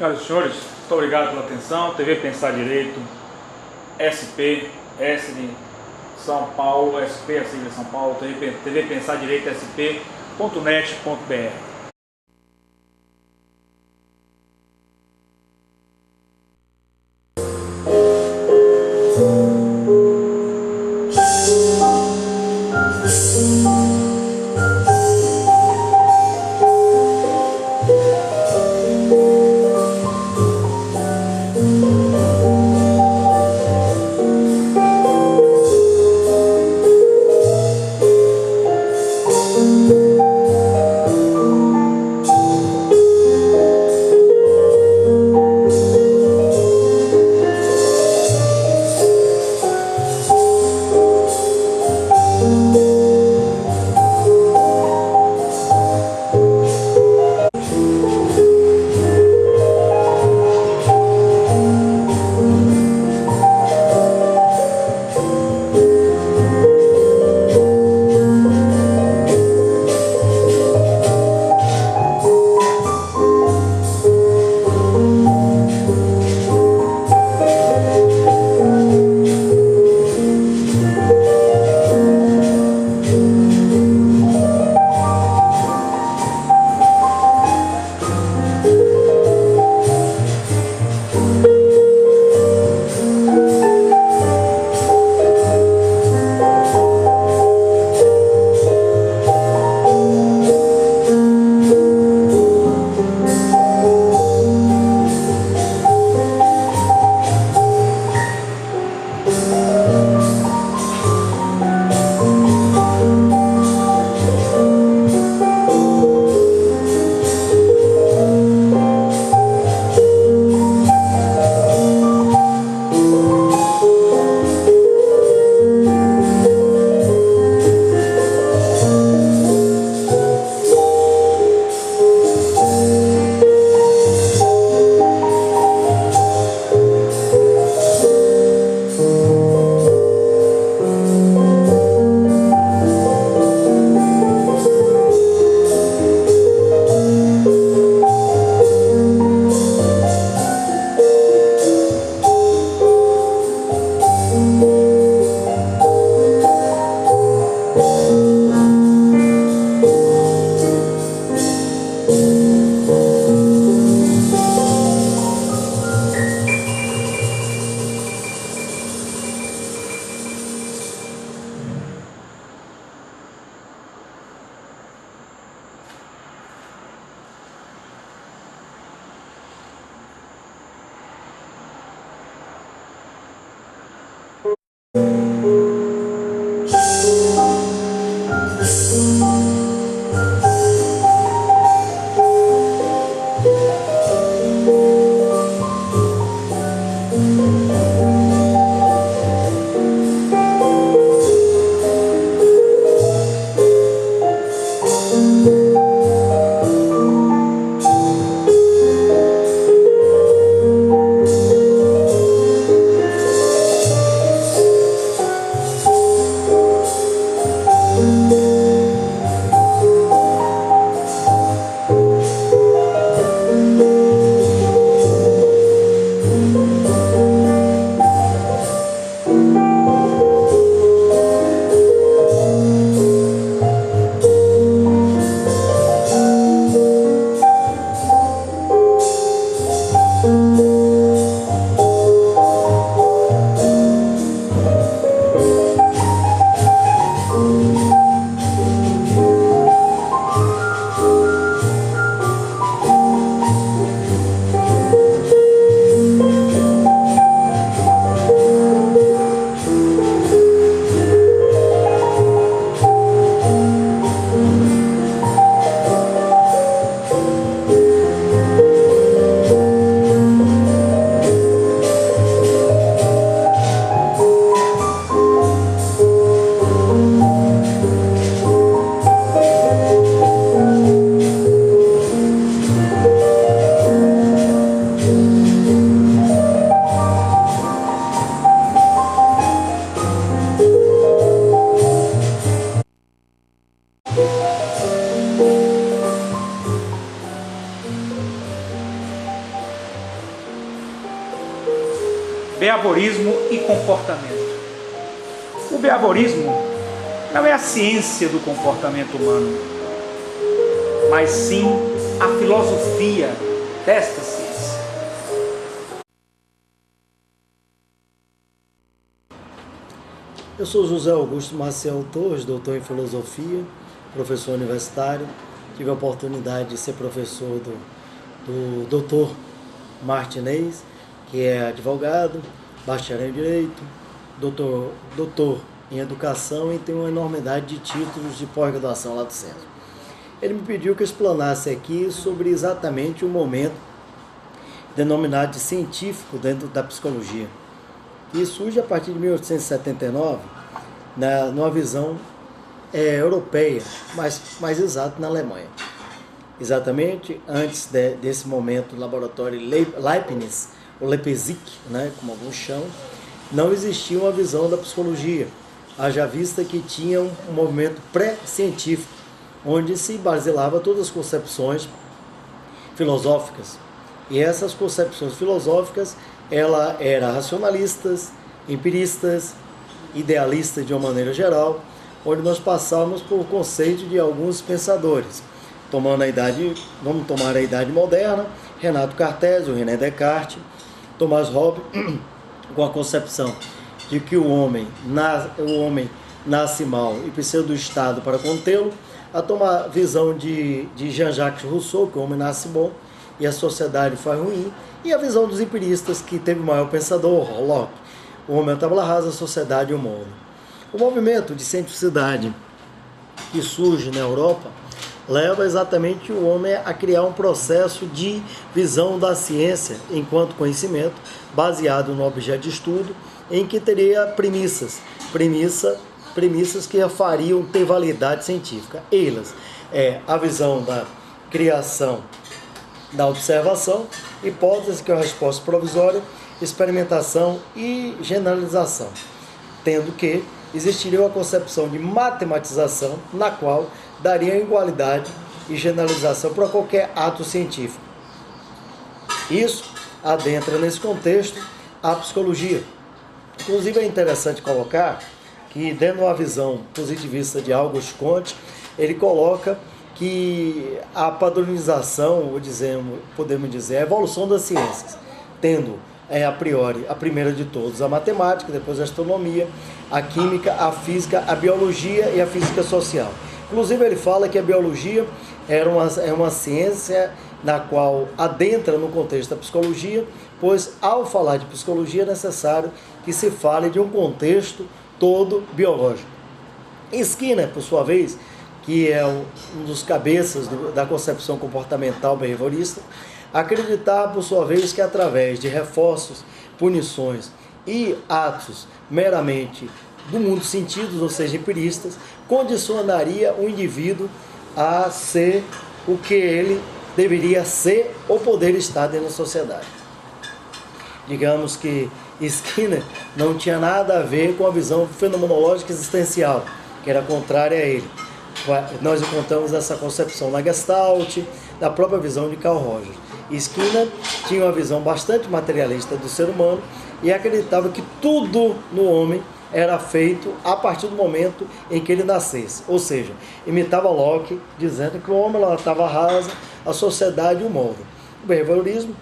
Senhoras e senhores, muito obrigado pela atenção. TV Pensar Direito, SP, S de São Paulo, SP, a sigla de São Paulo, TV Pensar Direito, SP.net.br. Behaviorismo e comportamento. O behaviorismo não é a ciência do comportamento humano, mas sim a filosofia desta ciência. Eu sou José Augusto Maciel Torres, doutor em filosofia, professor universitário. Tive a oportunidade de ser professor do doutor Martinez, que é advogado, bacharel em direito, doutor em educação e tem uma enormidade de títulos de pós-graduação lá do centro. Ele me pediu que eu explanasse aqui sobre exatamente o momento denominado de científico dentro da psicologia, que surge a partir de 1879, numa visão europeia, mais exato na Alemanha. Exatamente antes desse momento, o laboratório Leibniz, ou Leipzig, como alguns chamam, não existia uma visão da psicologia, haja vista que tinha um movimento pré-científico, onde se baselava todas as concepções filosóficas. E essas concepções filosóficas, ela eram racionalistas, empiristas, idealistas de uma maneira geral, onde nós passamos por conceito de alguns pensadores. Vamos tomar a idade moderna, Renato Cartésio, René Descartes, Thomas Hobbes, com a concepção de que o homem nasce mal e precisa do Estado para contê-lo, a visão de Jean-Jacques Rousseau, que o homem nasce bom e a sociedade faz ruim, e a visão dos empiristas, que teve o maior pensador, Locke, o homem é a tábua rasa, a sociedade e o mundo. O movimento de cientificidade que surge na Europa leva exatamente o homem a criar um processo de visão da ciência enquanto conhecimento, baseado no objeto de estudo, em que teria premissas que fariam ter validade científica. Elas a visão da criação, da observação, hipótese, que é a resposta provisória, experimentação e generalização, tendo que existiria uma concepção de matematização, na qual daria igualdade e generalização para qualquer ato científico. Isso adentra nesse contexto a psicologia. Inclusive é interessante colocar que, dentro de uma visão positivista de Auguste Comte, ele coloca que a padronização, podemos dizer, a evolução das ciências, tendo a priori a primeira de todos a matemática, depois a astronomia, a química, a física, a biologia e a física social. Inclusive ele fala que a biologia é uma ciência na qual adentra no contexto da psicologia, pois ao falar de psicologia é necessário que se fale de um contexto todo biológico. Skinner, por sua vez, que é um dos cabeças da concepção comportamental behaviorista, acreditava, por sua vez, que através de reforços, punições e atos meramente do mundo dos sentidos, ou seja, empiristas, condicionaria o indivíduo a ser o que ele deveria ser ou poder estar dentro da sociedade. Digamos que Skinner não tinha nada a ver com a visão fenomenológica existencial, que era contrária a ele. Nós encontramos essa concepção na Gestalt, na própria visão de Carl Rogers. Skinner tinha uma visão bastante materialista do ser humano e acreditava que tudo no homem era feito a partir do momento em que ele nascesse. Ou seja, imitava Locke, dizendo que o homem estava rasa, a sociedade e o mundo. O behaviorismo,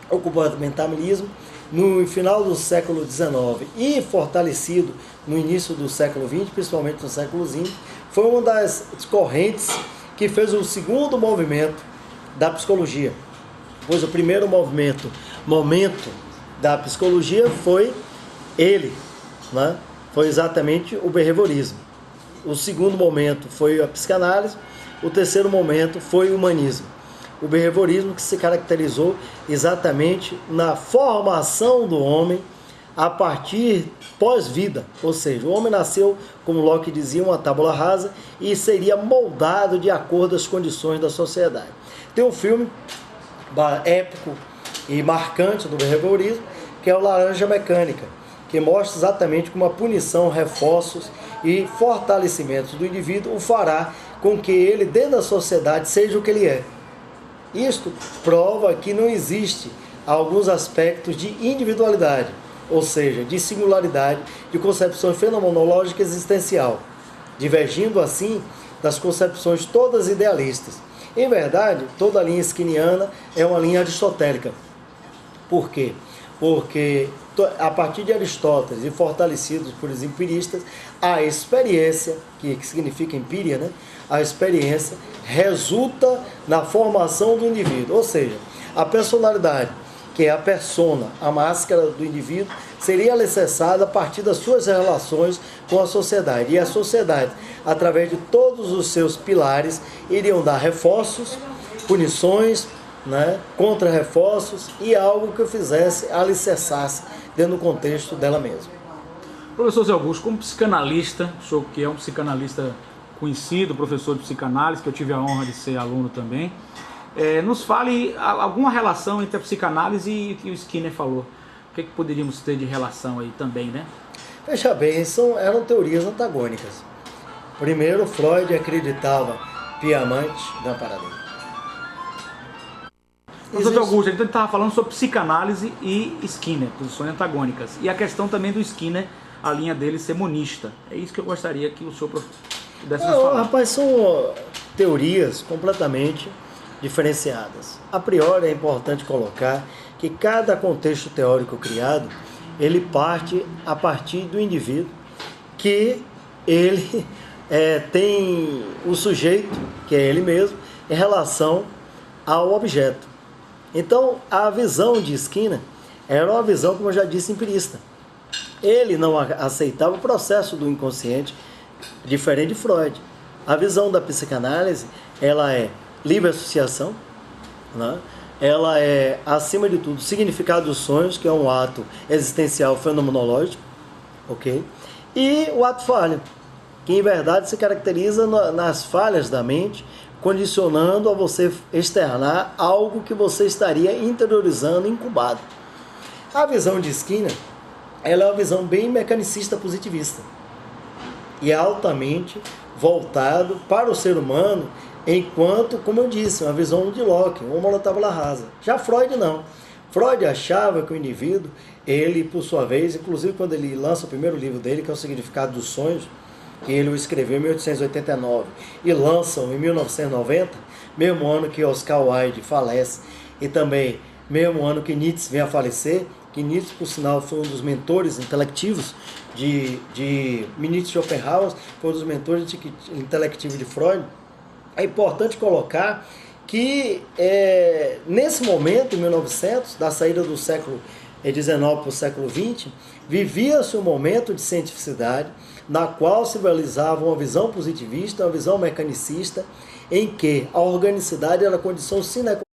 o comportamentalismo, no final do século XIX e fortalecido no início do século XX, principalmente no século XX, foi uma das correntes que fez o segundo movimento da psicologia. Pois o primeiro momento da psicologia foi ele, foi exatamente o behaviorismo. O segundo momento foi a psicanálise, o terceiro momento foi o humanismo. O behaviorismo, que se caracterizou exatamente na formação do homem a partir pós-vida, ou seja, o homem nasceu, como Locke dizia, uma tábula rasa e seria moldado de acordo com as condições da sociedade. Tem um filme épico e marcante do behaviorismo, que é o Laranja Mecânica, que mostra exatamente como a punição, reforços e fortalecimentos do indivíduo o fará com que ele, dentro da sociedade, seja o que ele é. Isto prova que não existe alguns aspectos de individualidade, ou seja, de singularidade, de concepção fenomenológica existencial, divergindo assim das concepções todas idealistas. Em verdade, toda a linha skinniana é uma linha aristotélica. Por quê? Porque a partir de Aristóteles e fortalecidos por os empiristas, a experiência, que significa empíria, né? A experiência resulta na formação do indivíduo, ou seja, a personalidade, que é a persona, a máscara do indivíduo, seria alicerçada a partir das suas relações com a sociedade. E a sociedade, através de todos os seus pilares, iriam dar reforços, punições, né, contra-reforços e algo que o fizesse alicerçasse dentro do contexto dela mesma. Professor Zé Augusto, como psicanalista, o senhor que é um psicanalista conhecido, professor de psicanálise, que eu tive a honra de ser aluno também, nos fale alguma relação entre a psicanálise e o que o Skinner falou. O que poderíamos ter de relação aí também, né? Veja bem, eram teorias antagônicas. Primeiro, Freud acreditava piamente na paradigma. Professor Augusto, então ele estava falando sobre psicanálise e Skinner, posições antagônicas. E a questão também do Skinner, a linha dele ser monista. É isso que eu gostaria que o senhor pudesse nos falar. Rapaz, são teorias completamente diferenciadas. A priori é importante colocar que cada contexto teórico criado, ele parte a partir do indivíduo, que ele tem o sujeito, que é ele mesmo, em relação ao objeto. Então, a visão de Skinner era uma visão, como eu já disse, empirista. Ele não aceitava o processo do inconsciente, diferente de Freud. A visão da psicanálise, ela é livre associação, né? Ela é, acima de tudo, significado dos sonhos, que é um ato existencial fenomenológico, ok? E o ato falho, que em verdade se caracteriza nas falhas da mente, condicionando a você externar algo que você estaria interiorizando, incubado. A visão de Skinner, ela é uma visão bem mecanicista positivista e altamente voltado para o ser humano, enquanto, como eu disse, uma visão de Locke, uma tabula rasa. Já Freud não. Freud achava que o indivíduo, ele, por sua vez, inclusive quando ele lança o primeiro livro dele, que é o Significado dos Sonhos, que ele o escreveu em 1889 e lançam em 1990, mesmo ano que Oscar Wilde falece e também mesmo ano que Nietzsche vem a falecer, que Nietzsche, por sinal, foi um dos mentores intelectivos de Nietzsche Schopenhauer, foi um dos mentores intelectivos de Freud. É importante colocar que nesse momento, em 1900, da saída do século XIX para o século XX, vivia-se um momento de cientificidade na qual se realizava uma visão positivista, uma visão mecanicista, em que a organicidade era a condição sine qua non